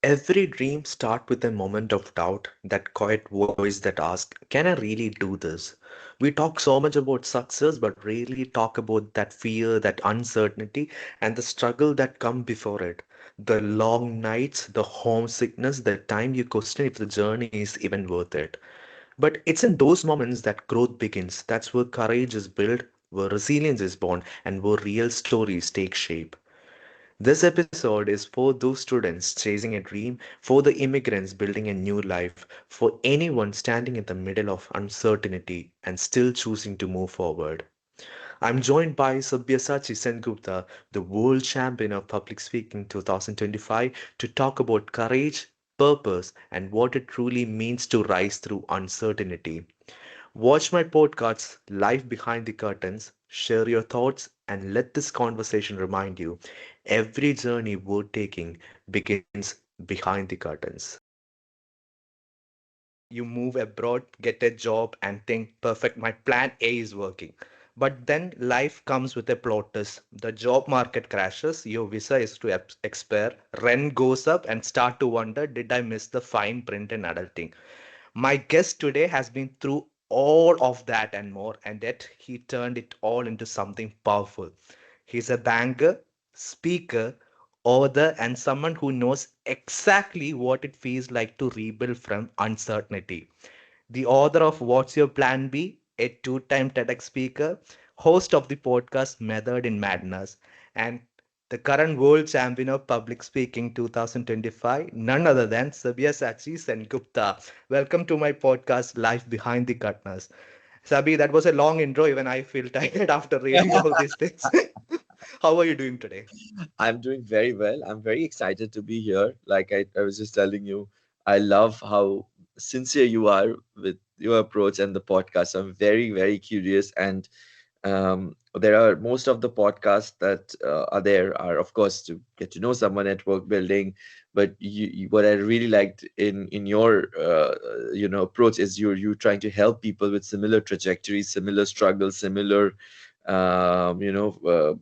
Every dream starts with a moment of doubt, that quiet voice that asks, can I really do this? We talk so much about success, but rarely talk about that fear, that uncertainty, and the struggle that come before it. The long nights, the homesickness, the time you question if the journey is even worth it. But it's in those moments that growth begins. That's where courage is built, where resilience is born, and where real stories take shape. This episode is for those students chasing a dream, for the immigrants building a new life, for anyone standing in the middle of uncertainty and still choosing to move forward. I'm joined by Sabyaschi Sengupta, the world champion of public speaking 2025, to talk about courage, purpose, and what it truly means to rise through uncertainty. Watch my podcasts live behind the curtains, share your thoughts, and let this conversation remind you every journey worth taking begins behind the curtains. You move abroad, get a job, and think, perfect, my plan A is working. But then life comes with a plot twist. The job market crashes, your visa is to expire, rent goes up, and start to wonder, did I miss the fine print in adulting? My guest today has been through all of that and more, and yet he turned it all into something powerful. He's a banker, speaker, author, and someone who knows exactly what it feels like to rebuild from uncertainty. The author of What's Your Plan B, a two-time TEDx speaker, host of the podcast Method in Madness, and the current world champion of public speaking 2025, none other than Sabyaschi Sengupta. Welcome to my podcast, Life Behind the Curtains. Sabi, that was a long intro. Even I feel tired after reading all these things. How are you doing today? I'm doing very well. I'm very excited to be here. Like I was just telling you, I love how sincere you are with your approach and the podcast. I'm very, very curious. And there are most of the podcasts that are there are, of course, to get to know someone, network building. But what I really liked in your approach is you trying to help people with similar trajectories, similar struggles, similar um, you know. Uh,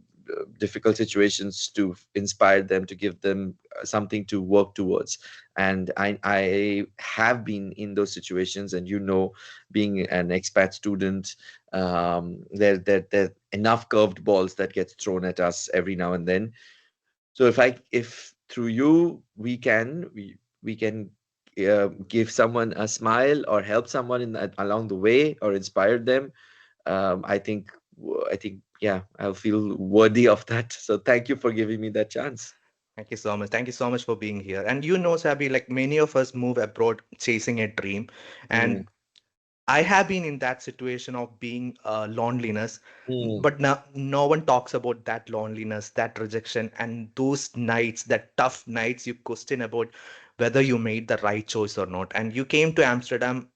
difficult situations to inspire them, to give them something to work towards. And I have been in those situations, and being an expat student, there enough curved balls that gets thrown at us every now and then. So if through you we can give someone a smile or help someone along the way or inspire them, I think yeah, I'll feel worthy of that. So thank you for giving me that chance. Thank you so much. Thank you so much for being here. And you know, Sabi, like many of us move abroad chasing a dream. And Mm, I have been in that situation of being loneliness, mm. but no one talks about that loneliness, that rejection, and those nights, that tough nights you question about whether you made the right choice or not. And you came to Amsterdam,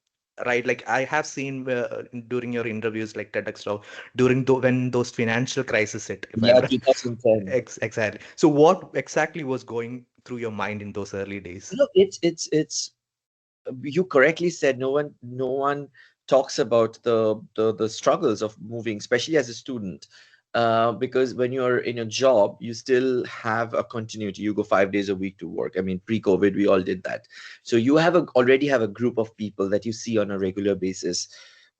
right? Like I have seen during your interviews, like TEDx talk, when those financial crises hit, if I'm Yeah, right. 2010. Exactly. So what exactly was going through your mind in those early days? Look, it's you correctly said, no one talks about the struggles of moving, especially as a student. Because when you're in a job, you still have a continuity. You go 5 days a week to work. I mean, pre-COVID, we all did that. So you already have a group of people that you see on a regular basis.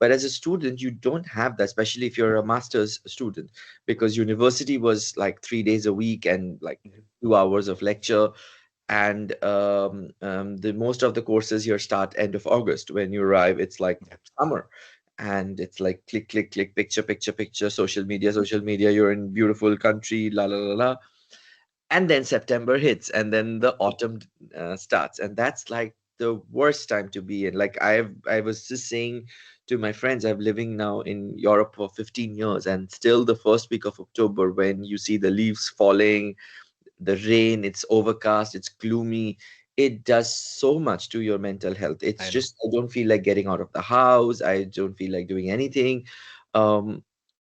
But as a student, you don't have that, especially if you're a master's student, because university was like 3 days a week and like 2 hours of lecture. And the most of the courses here start end of August. When you arrive, it's like Yeah. summer, and it's like click, click, click, picture, picture, picture, social media, social media. You're in beautiful country, la la la la. And then September hits, and then the autumn starts, and that's like the worst time to be in. Like I was just saying to my friends, I'm living now in Europe for 15 years, and still the first week of October, when you see the leaves falling, the rain, it's overcast, it's gloomy, it does so much to your mental health. It's I know. just, I don't feel like getting out of the house, I don't feel like doing anything. um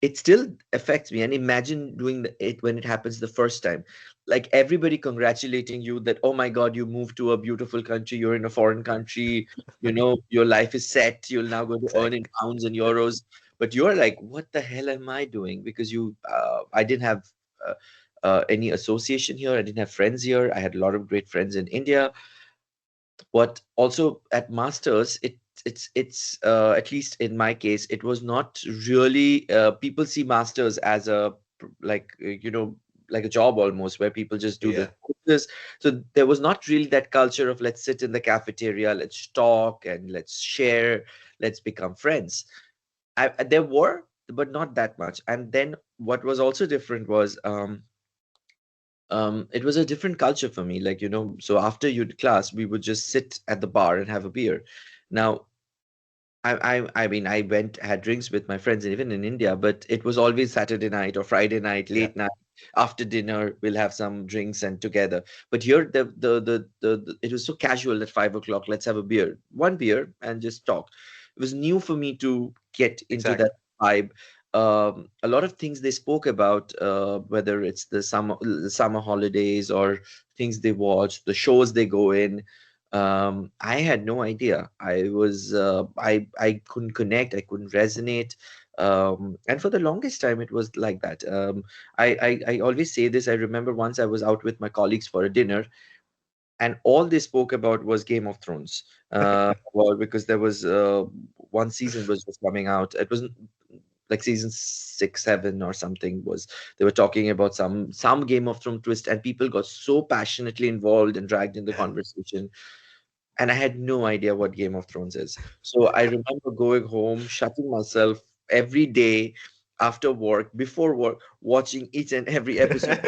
it still affects me. And imagine doing it when it happens the first time, like everybody congratulating you that, oh my god, you moved to a beautiful country, you're in a foreign country, your life is set, you're now going to earn in Exactly. pounds and euros. But you're like, what the hell am I doing? Because I didn't have uh, any association here. I didn't have friends here. I had a lot of great friends in India. What also at masters, it's at least in my case, it was not really, people see masters as a like like a job almost, where people just do the Yeah, courses. So there was not really that culture of let's sit in the cafeteria, let's talk and let's share, let's become friends. There were, but not that much. And then what was also different was, it was a different culture for me. Like, so after you'd class, we would just sit at the bar and have a beer. Now, I mean, I went, had drinks with my friends, and even in India, but it was always Saturday night or Friday night, yeah, late night, after dinner, we'll have some drinks and together. But here, it was so casual at 5 o'clock, let's have a beer, one beer, and just talk. It was new for me to get into that exactly. vibe. A lot of things they spoke about, whether it's the summer holidays or things they watch, the shows they go in. I had no idea. I couldn't connect, I couldn't resonate. And for the longest time it was like that. I always say this. I remember once I was out with my colleagues for a dinner, and all they spoke about was Game of Thrones. Well, because there was one season was just coming out. It was like season 6, 7 or something. Was They were talking about some Game of Thrones twist, and people got so passionately involved and dragged in the Yeah, conversation, and I had no idea what Game of Thrones is. So I remember going home, shutting myself every day after work, before work, watching each and every episode,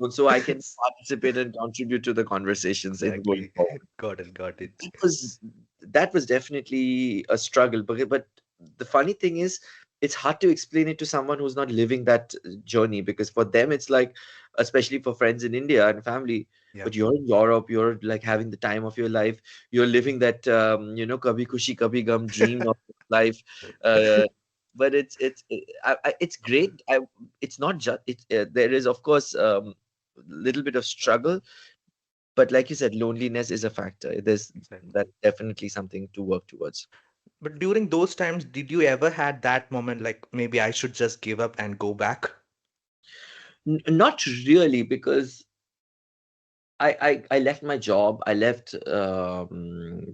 so I can participate and contribute to the conversations in going exactly. forward. Got it. That was definitely a struggle, but the funny thing is, it's hard to explain it to someone who's not living that journey, because for them it's like, especially for friends in India and family, Yeah, but you're in Europe, you're like having the time of your life, you're living that kabhi khushi kabhi gum dream of life. uh, but it's great. It's not just there is, of course, little bit of struggle, but like you said, loneliness is a factor. There's exactly. That definitely something to work towards. But during those times, did you ever had that moment like maybe I should just give up and go back? Not really, because I left my job. I left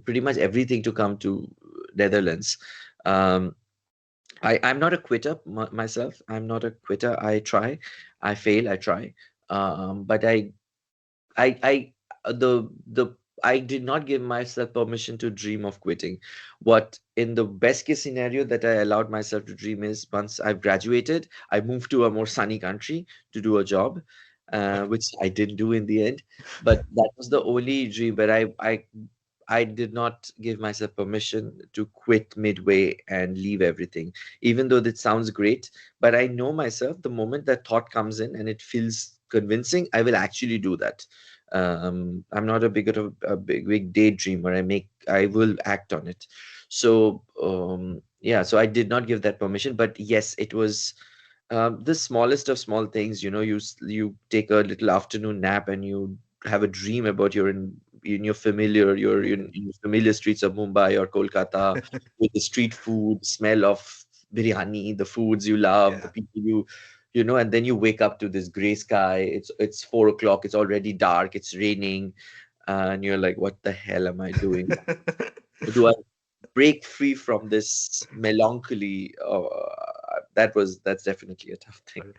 pretty much everything to come to Netherlands. Um, I'm not a quitter myself. I'm not a quitter. I try, I fail, I try. But I the I did not give myself permission to dream of quitting. What In the best case scenario that I allowed myself to dream is, once I've graduated, I moved to a more sunny country to do a job, which I didn't do in the end. But that was the only dream. But I did not give myself permission to quit midway and leave everything, even though that sounds great. But I know myself, the moment that thought comes in and it feels convincing, I will actually do that. I'm not a big daydreamer. I will act on it. So yeah, so I did not give that permission. But yes, it was the smallest of small things. You take a little afternoon nap and you have a dream about in your familiar streets of Mumbai or Kolkata, with the street food, smell of biryani, the foods you love, the Yeah. people and then you wake up to this gray sky. It's 4 o'clock. It's already dark. It's raining, and you're like, "What the hell am I doing? Do I break free from this melancholy?" That's definitely a tough thing.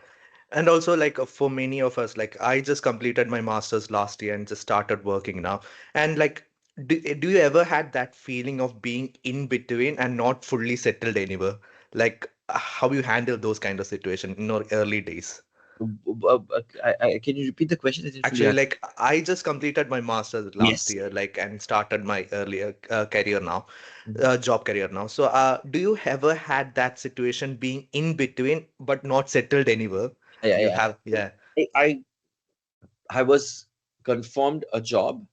And also, like for many of us, like I just completed my master's last year and just started working now. And like, do you ever had that feeling of being in between and not fully settled anywhere? Like, how you handle those kind of situation in your early days? Can you repeat the question? I didn't fully Actually, understand. like I just completed my master's last Yes. year, like and started my earlier career now, Mhm. job career now. So, do you ever had that situation being in between but not settled anywhere? Yeah, You yeah. have, yeah. I was confirmed a job,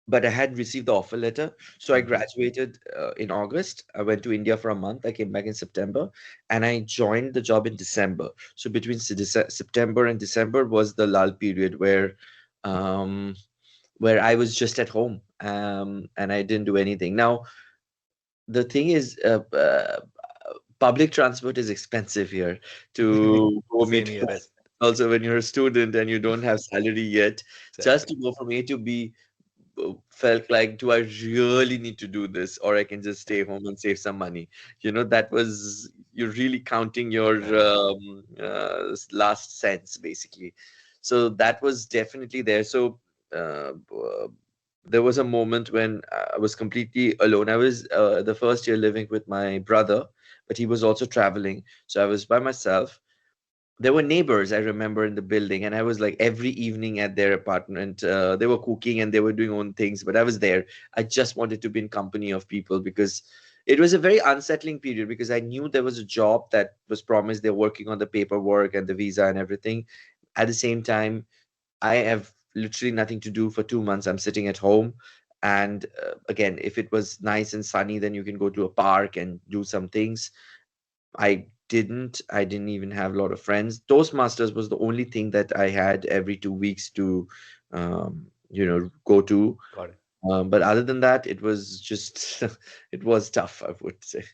but I had received the offer letter. So I Mhm. graduated in August. I went to India for a month. I came back in September, and I joined the job in December. So between September and December was the lull period um, where I was just at home, and I didn't do anything. Now the thing is, public transport is expensive here to go Same meet here. friends. Also, when you're a student and you don't have salary yet, just Exactly. to go from A to B felt like, do I really need to do this, or I can just stay home and save some money? That was, you're really counting your Yeah. last cents, basically. So that was definitely there. So there was a moment when I was completely alone. I was the first year living with my brother, but he was also traveling. So I was by myself. There were neighbors, I remember, in the building, and I was like every evening at their apartment. They were cooking and they were doing own things, but I was there. I just wanted to be in company of people because it was a very unsettling period, because I knew there was a job that was promised. They're working on the paperwork and the visa and everything. At the same time, I have literally nothing to do for 2 months. I'm sitting at home. And again, if it was nice and sunny, then you can go to a park and do some things. I didn't even have a lot of friends. Toastmasters was the only thing that I had every 2 weeks to, go to. Got it. But other than that, it was just, it was tough, I would say.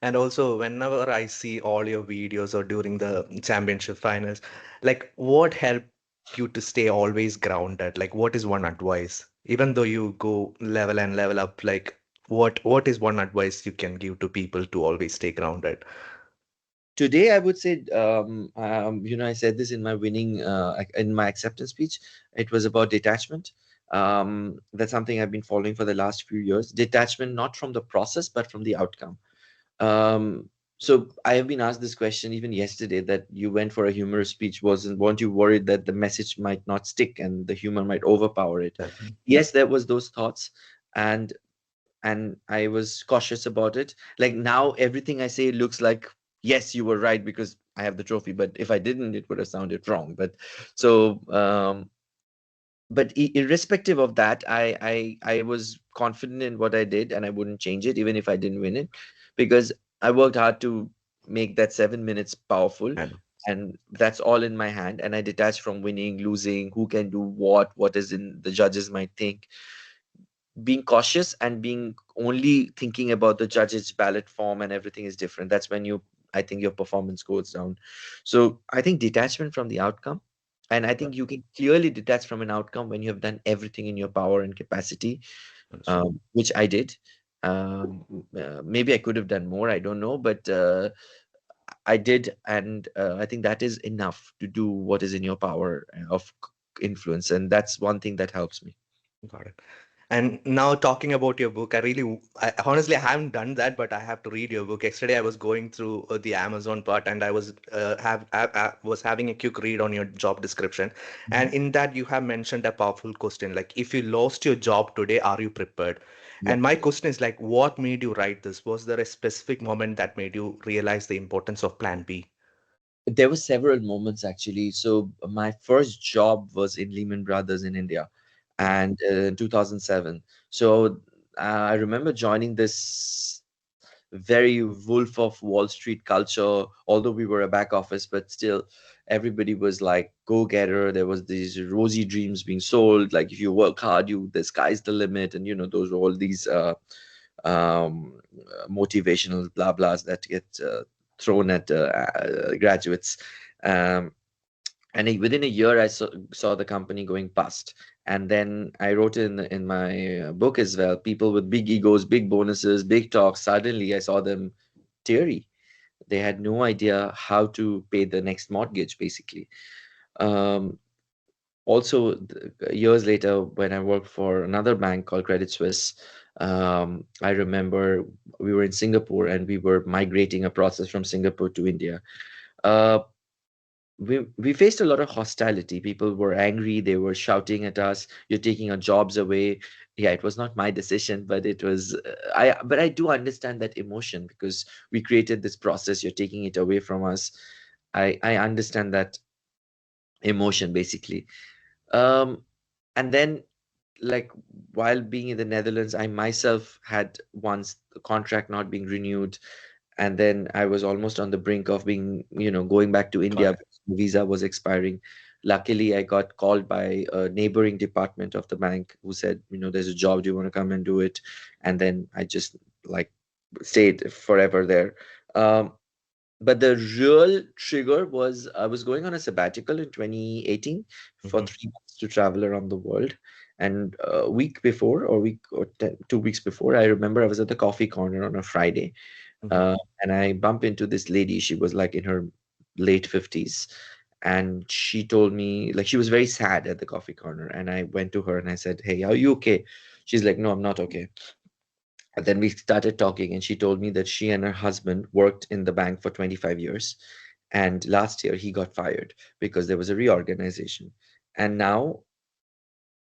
And also, whenever I see all your videos or during the championship finals, like what helped you to stay always grounded? Like, what is one advice? Even though you go level and level up, like what is one advice you can give to people to always stay grounded? Today, I would say, I said this in my in my acceptance speech. It was about detachment. That's something I've been following for the last few years. Detachment, not from the process, but from the outcome. So I have been asked this question even yesterday, that you went for a humorous speech. Weren't you worried that the message might not stick and the humor might overpower it? Definitely. Yes, there was those thoughts, and I was cautious about it. Like now, everything I say looks like, yes, you were right because I have the trophy. But if I didn't, it would have sounded wrong. So, irrespective of that, I was confident in what I did, and I wouldn't change it even if I didn't win it, because I worked hard to make that 7 minutes powerful, And and that's all in my hand. And I detached from winning, losing, who can do what is in the judges might think. Being cautious and being only thinking about the judges ballot form and everything is different. That's when I think your performance goes down. So I think detachment from the outcome, and I think you can clearly detach from an outcome when you have done everything in your power and capacity, understood. which I did. Maybe I could have done more, I don't know, but I did. And I think that is enough to do what is in your power of influence, and that's one thing that helps me. Got it. And now talking about your book, I honestly I haven't done that, but I have to read your book. Yesterday I was going through the Amazon part, and I was was having a quick read on your job description, and in that you have mentioned a powerful question like, if you lost your job today, are you prepared? Yeah. And my question is like, what made you write this? Was there a specific moment that made you realize the importance of Plan B? There were several moments actually. So my first job was in Lehman Brothers in India, and in 2007. So I remember joining this very Wolf of Wall Street culture. Although we were a back office, but still, everybody was like go-getter. There was these rosy dreams being sold. Like if you work hard, the sky's the limit, and those were all these motivational blah blahs that get thrown at graduates. Um, and within a year, I saw the company going bust. And then I wrote in my book as well. People with big egos, big bonuses, big talks. Suddenly, I saw them teary. They had no idea how to pay the next mortgage, basically. Um, Also, years later, when I worked for another bank called Credit Suisse, I remember we were in Singapore and we were migrating a process from Singapore to India. Uh, we faced a lot of hostility. People were angry. They were shouting at us, "You're taking our jobs away." Yeah, it was not my decision, but it was. But I do understand that emotion, because we created this process. You're taking it away from us. I understand that emotion, basically. Um, and then, like, while being in the Netherlands, I myself had once the contract not being renewed, and then I was almost on the brink of going back to Got India it. because the visa was expiring. Luckily, I got called by a neighboring department of the bank who said, there's a job, do you want to come and do it? And then I just like stayed forever there. But the real trigger was I was going on a sabbatical in 2018 for Hmm. 3 months to travel around the world. And a week before, or week or 2 weeks before, I remember I was at the coffee corner on a Friday, Hmm. and I bump into this lady. She was like in her late 50s, and she told me like she was very sad at the coffee corner. And I went to her and I said, "Hey, are you okay?" She's like, "No, I'm not okay." And then we started talking, and she told me that she and her husband worked in the bank for 25 years. And last year he got fired because there was a reorganization. And now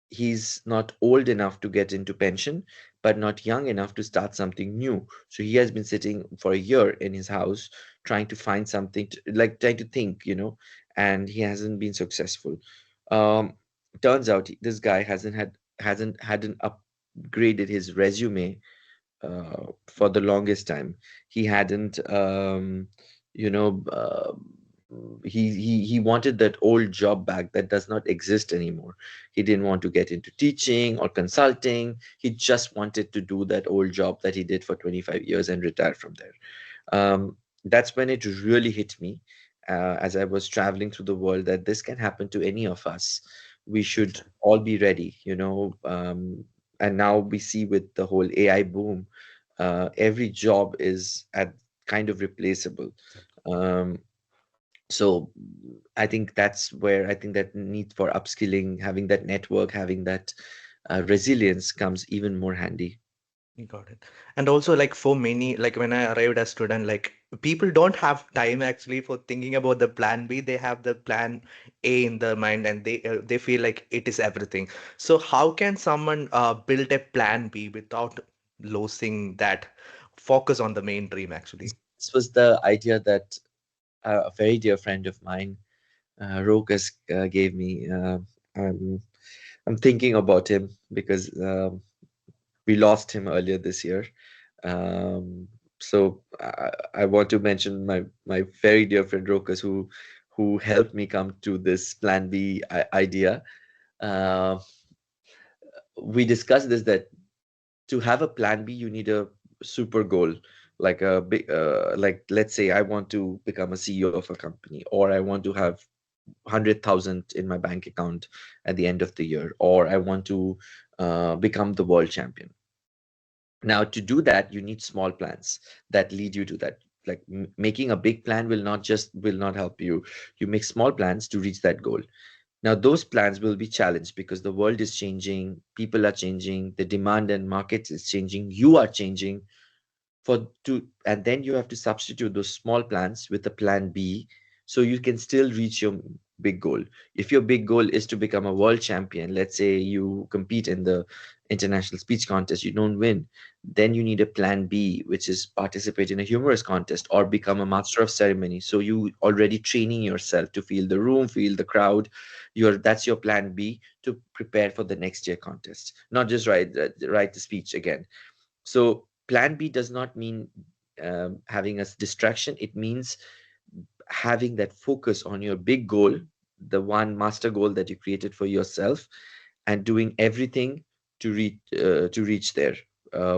he's not old enough to get into pension, but not young enough to start something new. So he has been sitting for a year in his house trying to find something to, like trying to think, and he hasn't been successful. Um, Turns out this guy hasn't hadn't upgraded his resume for the longest time. He hadn't, you know, he wanted that old job back that does not exist anymore. He didn't want to get into teaching or consulting. He just wanted to do that old job that he did for 25 years and retire from there. That's when it really hit me as I was traveling through the world that this can happen to any of us. We should Exactly. all be ready, and now we see with the whole AI boom, every job is at kind of replaceable. Um, so I think that's where I think that need for upskilling, having that network, having that resilience comes even more handy. Got it. And also, like for many, like when I arrived as student, like people don't have time actually for thinking about the plan B. They have the plan A in their mind, and they feel like it is everything. So how can someone build a plan B without losing that focus on the main dream actually? This was the idea that a very dear friend of mine, Rokas, gave me. I'm, I'm thinking about him because we lost him earlier this year. So I want to mention my very dear friend Rokas, who helped me come to this Plan B idea. Uh, we discussed this that to have a Plan B, you need a super goal, like a big, like let's say I want to become a CEO of a company, or I want to have 100,000 in my bank account at the end of the year, or I want to become the world champion. Now, to do that, you need small plans that lead you to that. Like making a big plan will not help you. You make small plans to reach that goal. Now, those plans will be challenged because the world is changing, people are changing, the demand and markets is changing, you are changing and then you have to substitute those small plans with a plan B so you can still reach your big goal. If your big goal is to become a world champion, let's say you compete in the international speech contest, you don't win, then you need a plan B, which is participate in a humorous contest or become a master of ceremony. So you already training yourself to feel the room, feel the crowd. That's your plan B to prepare for the next year contest, not just write the speech again. So plan B does not mean having a distraction. It means having that focus on your big goal, the one master goal that you created for yourself, and doing everything to reach there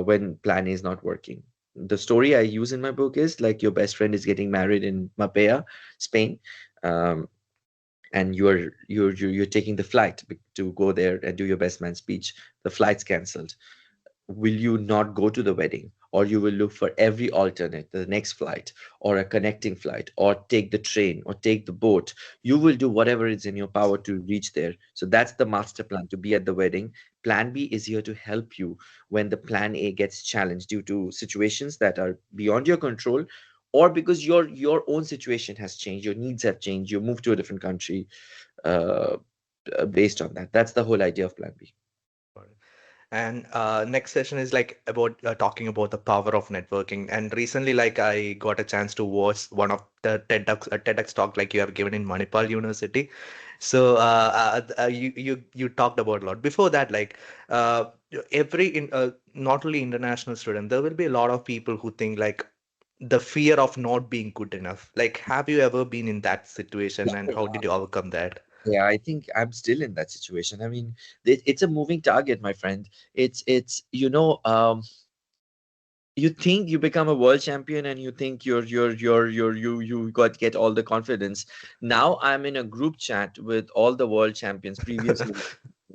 when plan A is not working. The story I use in my book is like your best friend is getting married in Mapea, Spain, um, and you're taking the flight to go there and do your best man speech. The flight's cancelled. Will you not go to the wedding, or you will look for every alternate, the next flight or a connecting flight, or take the train or take the boat? You will do whatever is in your power to reach there. So that's the master plan, to be at the wedding. Plan B is here to help you when the plan A gets challenged due to situations that are beyond your control, or because your own situation has changed, your needs have changed, you moved to a different country. uh, Based on that, that's the whole idea of plan B. And next session is like about talking about the power of networking. And recently, like I got a chance to watch one of the TEDx talk like you have given in Manipal University. So you talked about a lot. Before that, like every not only international student, there will be a lot of people who think like the fear of not being good enough. Like, have you ever been in that situation, and how did you overcome that? Yeah, I think I'm still in that situation. I mean, it's a moving target, my friend. It's you think you become a world champion and you think you got get all the confidence. Now I'm in a group chat with all the world champions previously.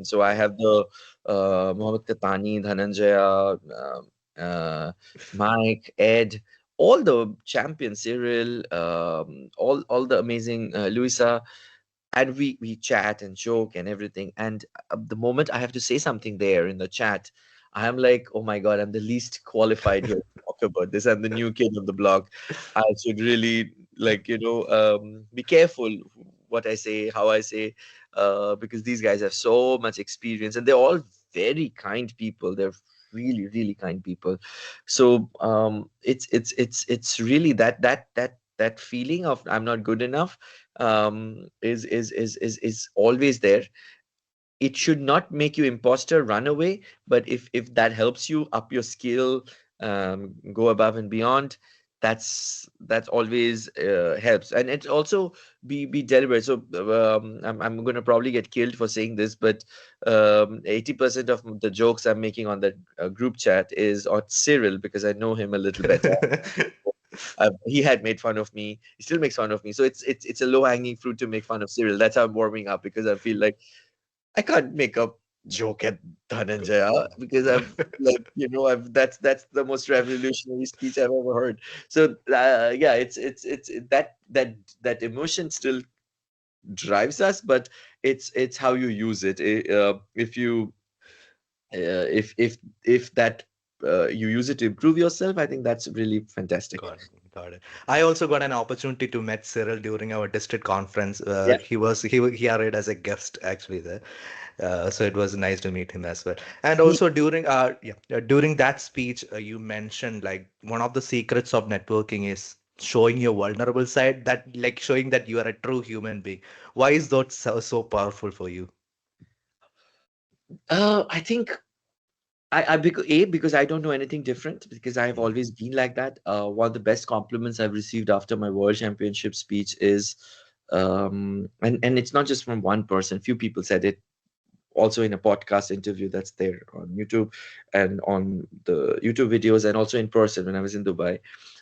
So I have the Mohammed Katani, Dhananjaya, Mike, Ed, all the champions, Cyril, all the amazing Luisa, and we chat and joke and everything. And the moment I have to say something there in the chat, I am like, oh my god, I'm the least qualified here to talk about this. I'm the new kid on the block. I should really, like, be careful what I say, how I say, because these guys have so much experience and they're all very kind people. They're really really kind people. So it's really that feeling of I'm not good enough, is always there. It should not make you imposter, run away, but if that helps you up your skill, go above and beyond, that's always helps. And it's also be deliberate. So I'm going to probably get killed for saying this, but 80% of the jokes I'm making on that group chat is on Cyril, because I know him a little better. He had made fun of me. He still makes fun of me. So it's a low hanging fruit to make fun of Cyril. That's how I'm warming up, because I feel like I can't make a joke at Dhananjaya, because I've, like, I've that's the most revolutionary speech I've ever heard. So yeah, it's that emotion still drives us, but it's how you use it. If you if that you use it to improve yourself, I think that's really fantastic. Got it. Got it. I also got an opportunity to meet Cyril during our district conference. Yeah. He arrived as a guest actually there, so it was nice to meet him as well. And He, also during that speech, you mentioned like one of the secrets of networking is showing your vulnerable side, that like showing that you are a true human being. Why is that so powerful for you? I think because I don't know anything different, because I've Mm. always been like that. One of the best compliments I've received after my World Championship speech is, and it's not just from one person. Few people said it also in a podcast interview that's there on YouTube and on the YouTube videos, and also in person when I was in Dubai.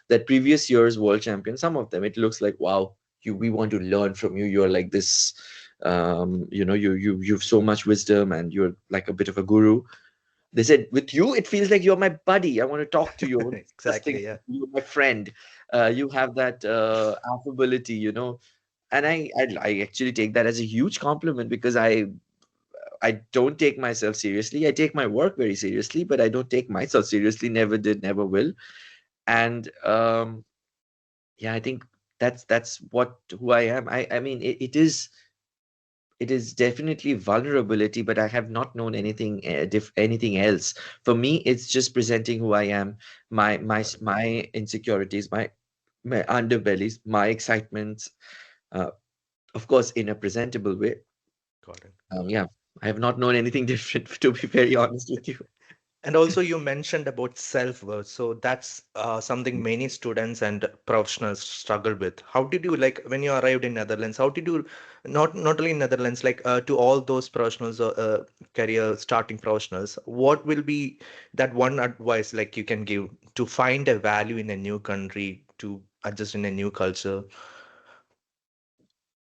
That previous year's world champion, some of them, it looks like, wow, we want to learn from you. You're like this, you've so much wisdom and you're like a bit of a guru. They said, with you, it feels like you're my buddy. I want to talk to you. I want to discuss things Exactly, yeah. with you. You're my friend. You have that affability, and I actually take that as a huge compliment, because I don't take myself seriously. I take my work very seriously, but I don't take myself seriously. Never did, never will. And yeah, I think that's what who I am. I mean, it is definitely vulnerability, but I have not known anything anything else. For me, it's just presenting who I am, Got it. my insecurities, my underbellies, my excitements, uh, of course, in a presentable way. Got it. Yeah, I have not known anything different, to be very honest with you. And also, you mentioned about self-worth. So that's something many students and professionals struggle with. How did you like when you arrived in Netherlands? How did you not only in Netherlands, like to all those professionals, career starting professionals, what will be that one advice like you can give to find a value in a new country, to adjust in a new culture?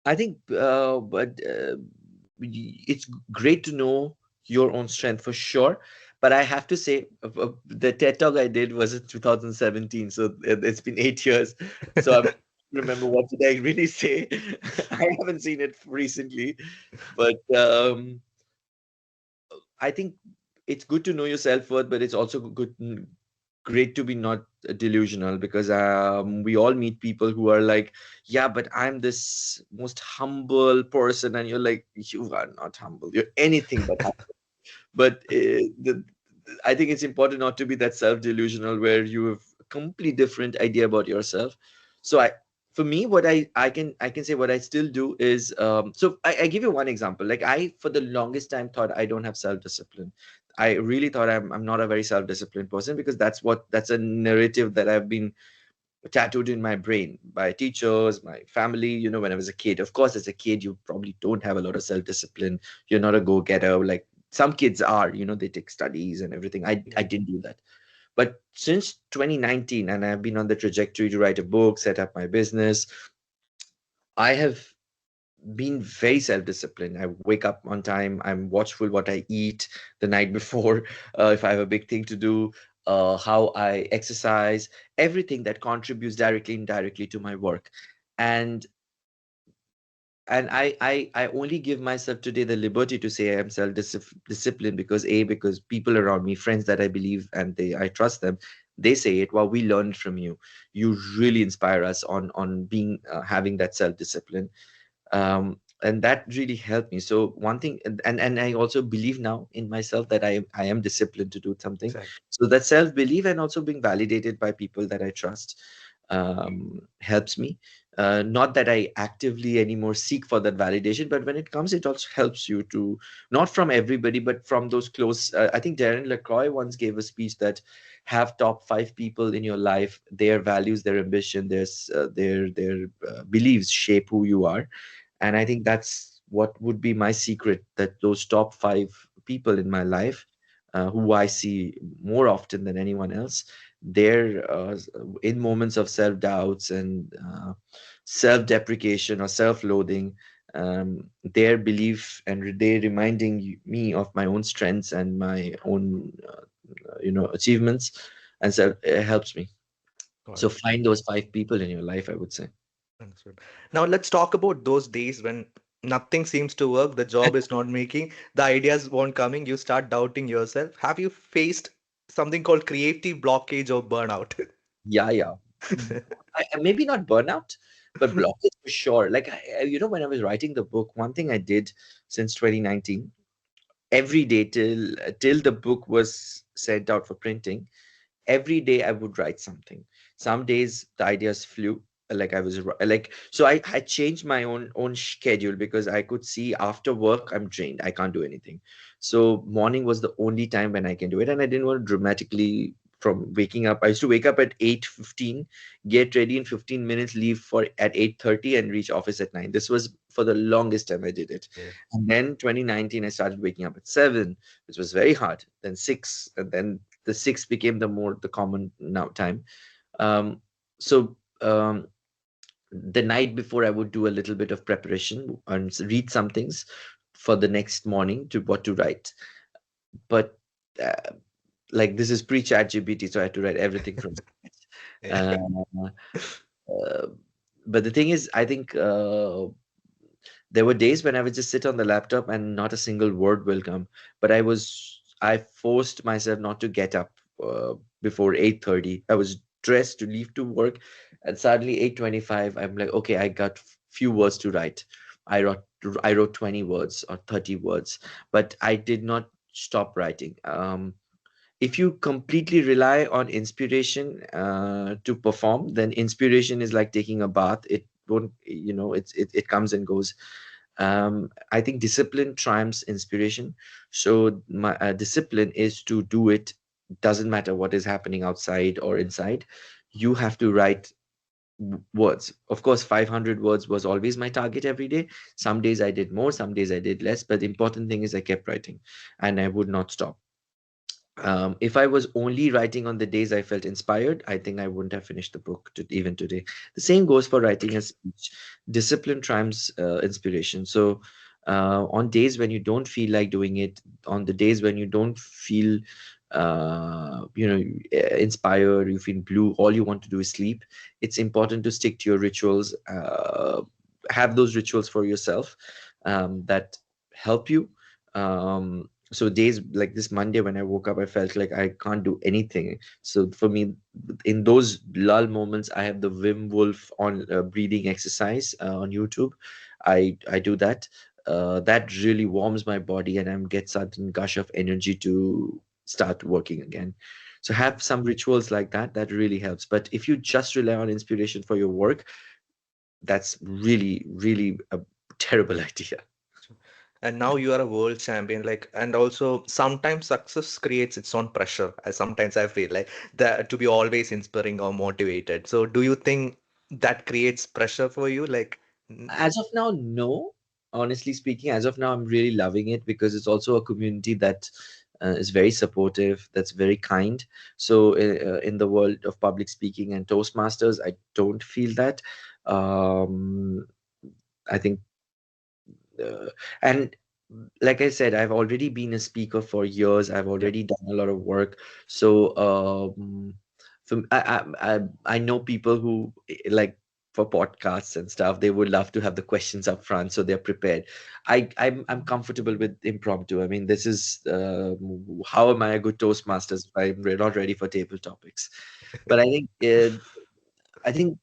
I think, but it's great to know your own strength for sure. But I have to say, the TED Talk I did was in 2017, so it's been 8 years. So I remember what did I really say. I haven't seen it recently, but I think it's good to know your self-worth, but it's also great to be not delusional, because we all meet people who are like, yeah, but I'm this most humble person, and you're like, you are not humble. You're anything but humble. But I think it's important not to be that self-delusional where you have a completely different idea about yourself. So for me, what I can say what I still do is, so I give you one example. Like, I for the longest time thought I don't have self-discipline. I really thought I'm not a very self-disciplined person, because that's a narrative that I've been tattooed in my brain by teachers, my family, when I was a kid. Of course, as a kid, you probably don't have a lot of self-discipline. You're not a go-getter. Like some kids are, they take studies and everything. I Yeah. didn't do that. But since 2019, and I've been on the trajectory to write a book, set up my business, I have been very self-disciplined. I wake up on time. I'm watchful what I eat the night before, if I have a big thing to do, how I exercise, everything that contributes directly, indirectly to my work. And I only give myself today the liberty to say I am self-disciplined because because people around me, friends that I believe and I trust them, they say it. Well, we learned from you. You really inspire us on being having that self-discipline, and that really helped me. So one thing, and I also believe now in myself that I am disciplined to do something. Exactly. So that self belief and also being validated by people that I trust helps me. Not that I actively anymore seek for that validation, but when it comes, it also helps you to, not from everybody, but from those close. I think Darren Lacroix once gave a speech that have top five people in your life, their values, their ambition, their beliefs shape who you are. And I think that's what would be my secret, that those top five people in my life, who I see more often than anyone else, they're in moments of self doubts and self deprecation or self loathing. Their belief and they reminding me of my own strengths and my own achievements, and so it helps me. Got So it. find those five people in your life, I would say. Understood. Now let's talk about those days when nothing seems to work, the job is not making, the ideas won't coming, you start doubting yourself. Have you faced something called creative blockage or burnout? Yeah, yeah. Maybe not burnout, but blockage for sure. Like, when I was writing the book, one thing I did since 2019, every day till the book was sent out for printing, every day I would write something. Some days the ideas flew, like I was like, so I changed my own schedule because I could see after work I'm drained, I can't do anything. So morning was the only time when I can do it, and I didn't want to dramatically, from waking up, I used to wake up at 8:15, get ready in 15 minutes, leave for at 8:30 and reach office at 9. This was for the longest time I did it. Yeah. And then 2019 I started waking up at 7, which was very hard, then 6, and then the 6 became the common now time. So the night before I would do a little bit of preparation and read some things for the next morning to what to write. But uh, like, this is pre-chat GPT, so I had to write everything from scratch. Yeah. uh, uh, but the thing is, I think there were days when I would just sit on the laptop and not a single word will come. But I forced myself not to get up before 8:30. I was dressed to leave to work, and suddenly 8:25, I'm like, okay, I got few words to write. I wrote 20 words or 30 words, but I did not stop writing. If you completely rely on inspiration to perform, then inspiration is like taking a bath. It won't, it comes and goes. I think discipline triumphs inspiration. So my discipline is to do it. Doesn't matter what is happening outside or inside. You have to write words. Of course, 500 words was always my target every day. Some days I did more, some days I did less. But the important thing is I kept writing, and I would not stop. If I was only writing on the days I felt inspired, I think I wouldn't have finished the book even today. The same goes for writing a speech. Discipline triumphs inspiration. So, on days when you don't feel like doing it, on the days when you don't feel, inspired, you feel blue, all you want to do is sleep. It's important to stick to your rituals. Have those rituals for yourself that help you. So days like this Monday, when I woke up, I felt like I can't do anything. So for me, in those lull moments, I have the Wim Wolf on breathing exercise on YouTube. I do that. That really warms my body, and I get certain gush of energy to start working again. So have some rituals like that. That really helps. But if you just rely on inspiration for your work, that's really, really a terrible idea. And now you are a world champion, like, and also sometimes success creates its own pressure. Sometimes I feel like that to be always inspiring or motivated. So do you think that creates pressure for you? Like, As of now, no. Honestly speaking, as of now, I'm really loving it because it's also a community that is very supportive, that's very kind. So in the world of public speaking and Toastmasters, I don't feel that. Um, I think uh, and like I said, I've already been a speaker for years. I've Yeah, already done a lot of work. So from I know people who like for podcasts and stuff, they would love to have the questions up front so they're prepared. I'm comfortable with impromptu. I mean, this is how am I a good Toastmasters if not ready for table topics? But I think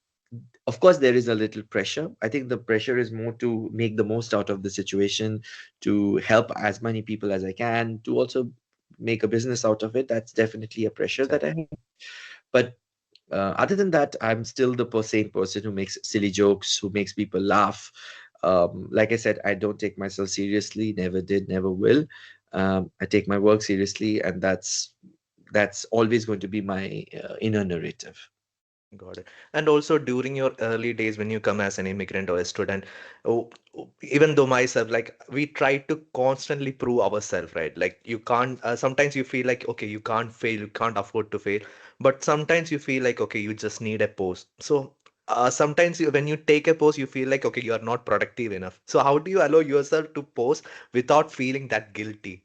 of course there is a little pressure. I think the pressure is more to make the most out of the situation, to help as many people as I can, to also make a business out of it. That's definitely a pressure that I exactly. have. But other than that, I'm still the same person who makes silly jokes, who makes people laugh. Like I said, I don't take myself seriously, never did, never will. I take my work seriously, and that's always going to be my inner narrative. Got it. And also during your early days when you come as an immigrant or a student, even though myself, like we try to constantly prove ourselves, right? Like you can't, sometimes you feel like, okay, you can't fail, you can't afford to fail. But sometimes you feel like, okay, you just need a post. So sometimes when you take a post, you feel like, okay, you are not productive enough. So how do you allow yourself to post without feeling that guilty?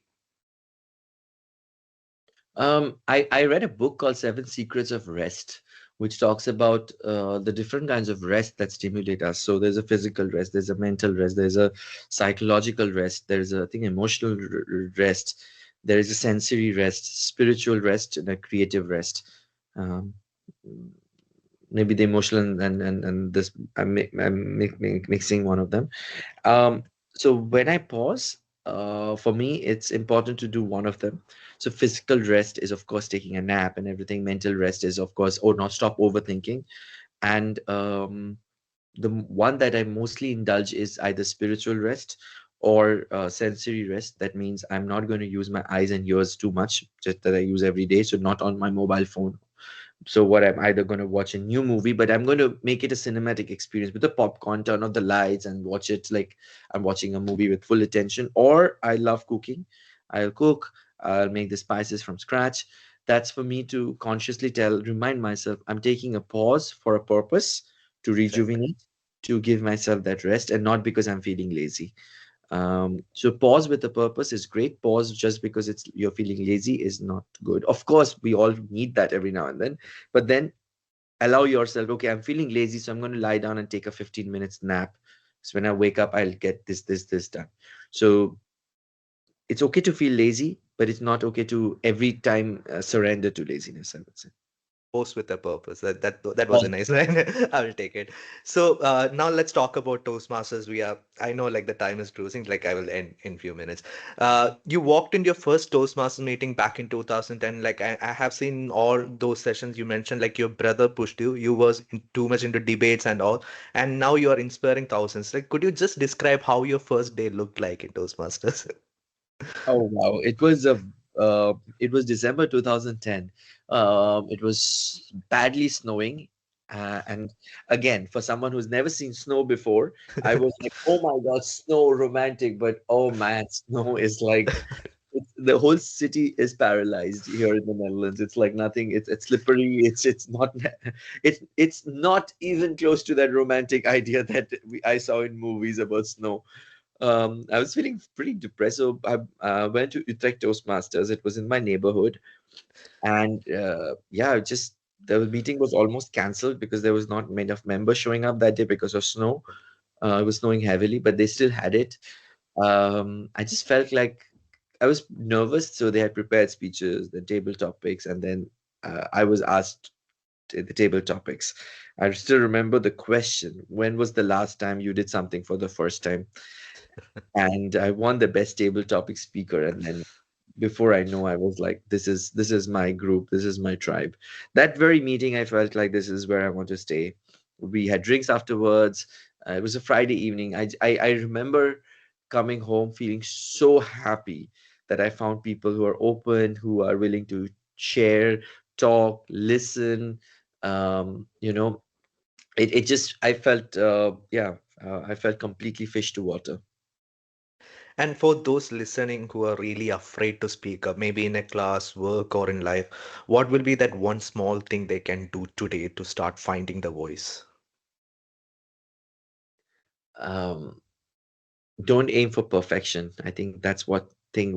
I read a book called Seven Secrets of Rest, which talks about the different kinds of rest that stimulate us. So there's a physical rest, there's a mental rest, there's a psychological rest, there's a, I think, emotional rest, there is a sensory rest, spiritual rest, and a creative rest. Um, Maybe the emotional and this I'm mixing one of them. um, so when I pause, for me, it's important to do one of them. So physical rest is, of course, taking a nap and everything. Mental rest is, of course, or not stop overthinking. And one that I mostly indulge is either spiritual rest or sensory rest. That means I'm not going to use my eyes and ears too much, just that I use every day. So not on my mobile phone. So what I'm either going to watch a new movie, but I'm going to make it a cinematic experience with the popcorn, turn off the lights, and watch it like I'm watching a movie with full attention. Or I love cooking. I'll cook. I'll make the spices from scratch. That's for me to consciously remind myself I'm taking a pause for a purpose, to Exactly. rejuvenate, to give myself that rest, and not because I'm feeling lazy. So pause with a purpose is great. Pause just because it's you're feeling lazy is not good. Of course, we all need that every now and then, but then allow yourself, okay, I'm feeling lazy, so I'm going to lie down and take a 15 minutes nap. So when I wake up, I'll get this done. So it's okay to feel lazy, but it's not okay to every time surrender to laziness, I would say. Post with a purpose. That was a nice line. I will take it. So now let's talk about Toastmasters. I know like the time is closing. Like I will end in few minutes. You walked in your first Toastmasters meeting back in 2010. Like I have seen all those sessions you mentioned. Like your brother pushed you. You was too much into debates and all, and now you are inspiring thousands. Like, could you just describe how your first day looked like in Toastmasters? Oh wow! It was December 2010. It was badly snowing, and again, for someone who's never seen snow before, I was like, "Oh my God, snow, romantic!" But oh man, snow is like the whole city is paralyzed here in the Netherlands. It's like nothing. It's slippery. It's not it's not even close to that romantic idea that I saw in movies about snow. I was feeling pretty depressed, so I went to Utrecht Toastmasters. It was in my neighborhood, and yeah, just the meeting was almost cancelled because there was not many of members showing up that day because of snow. It was snowing heavily, but they still had it. I just felt like I was nervous, so they had prepared speeches, the table topics, and then I was asked the table topics. I still remember the question: when was the last time you did something for the first time? And I won the best table topic speaker. And then before I know, I was like, this is my group, this is my tribe. That very meeting, I felt like this is where I want to stay. We had drinks afterwards. It was a Friday evening. I remember coming home feeling so happy that I found people who are open, who are willing to share, talk, listen. You know, it just I felt I felt completely fish to water. And for those listening who are really afraid to speak up, maybe in a class, work, or in life, what will be that one small thing they can do today to start finding the voice? Um, don't aim for perfection. I think that's one thing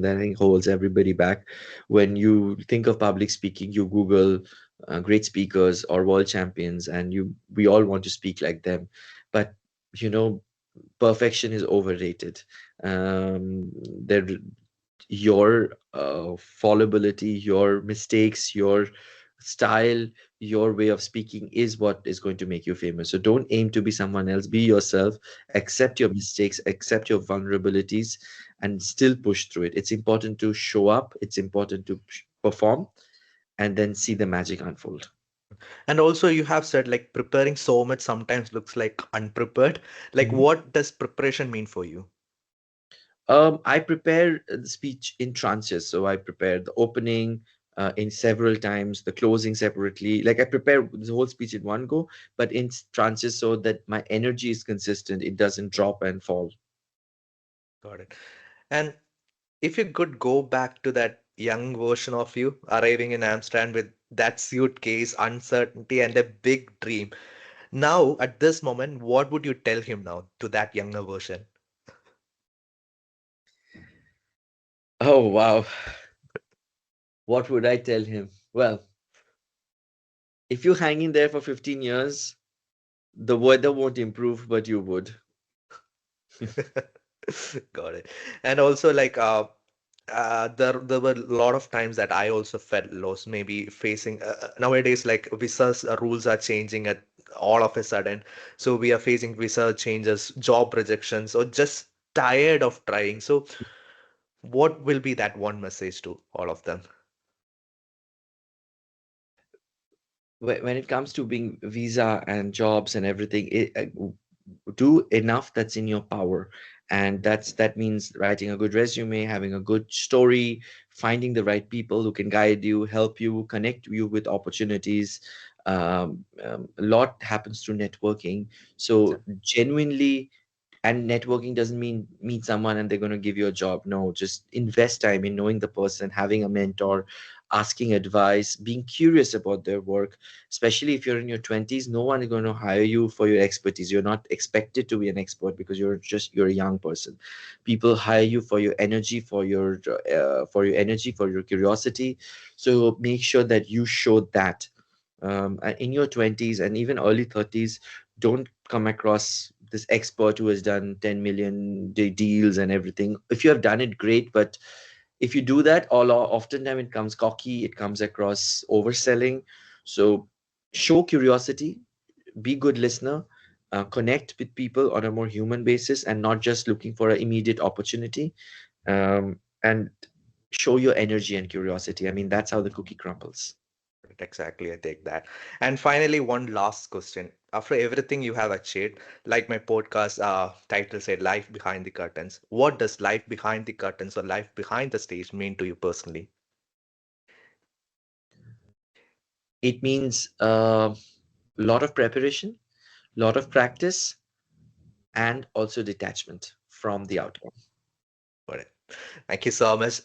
that I think holds everybody back. When you think of public speaking, you Google great speakers or world champions, and we all want to speak like them. But you know, perfection is overrated. There your fallibility, your mistakes, your style, your way of speaking is what is going to make you famous. So don't aim to be someone else. Be yourself, accept your mistakes, accept your vulnerabilities, and still push through it. It's important to show up, it's important to perform, and then see the magic unfold. And also, you have said like preparing so much sometimes looks like unprepared. Like, what does preparation mean for you? I prepare the speech in tranches. So I prepare the opening in several times, the closing separately. Like I prepare the whole speech in one go, but in tranches so that my energy is consistent. It doesn't drop and fall. Got it. And if you could go back to that young version of you arriving in Amsterdam with that suitcase, uncertainty, and a big dream, now at this moment, what would you tell him now to that younger version? Oh, wow. What would I tell him? Well, if you hang in there for 15 years, the weather won't improve, but you would. Got it. And also, like, there were a lot of times that I also felt lost, maybe facing nowadays, like visas rules are changing at all of a sudden. So we are facing visa changes, job rejections, or just tired of trying. So what will be that one message to all of them? When it comes to being visa and jobs and everything, do enough that's in your power, and that means writing a good resume, having a good story, finding the right people who can guide you, help you, connect you with opportunities. A lot happens through networking. So genuinely, and networking doesn't mean meet someone and they're going to give you a job. No, just invest time in knowing the person, having a mentor, asking advice, being curious about their work. Especially if you're in your 20s, no one is going to hire you for your expertise. You're not expected to be an expert because you're a young person. People hire you for your energy, for your energy, for your curiosity. So make sure that you show that in your 20s and even early 30s. Don't come across this expert who has done 10 million deals and everything. If you have done it, great. But if you do that, oftentimes it comes cocky, it comes across overselling. So show curiosity, be good listener, connect with people on a more human basis and not just looking for an immediate opportunity. And show your energy and curiosity. I mean, that's how the cookie crumbles. Right, exactly, I take that. And finally, one last question. After everything you have achieved, like my podcast title said, Life Behind the Curtains, what does life behind the curtains or life behind the stage mean to you personally? It means a lot of preparation, lot of practice, and also detachment from the outcome. Got it. Thank you so much.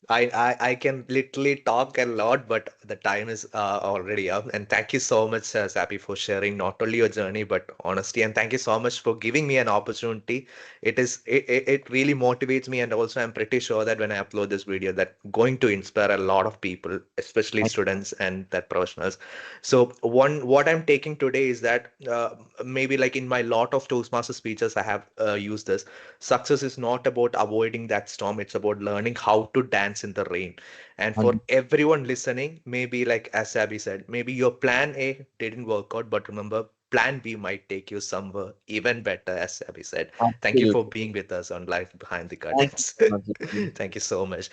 I can literally talk a lot, but the time is already up. And thank you so much, Sappy, for sharing not only your journey but honesty. And thank you so much for giving me an opportunity. It really motivates me, and also I'm pretty sure that when I upload this video, that going to inspire a lot of people, especially students and that professionals. So what I'm taking today is that maybe like in my lot of Toastmaster speeches, I have used this. Success is not about avoiding that storm, it's about learning how to dance in the rain. And for everyone listening, maybe like as Sabi said, maybe your plan A didn't work out, but remember, plan B might take you somewhere even better, as Sabi said. Thank you for Absolutely. being with us on Life Behind the Thank you Curtains. so much. Thank you so much.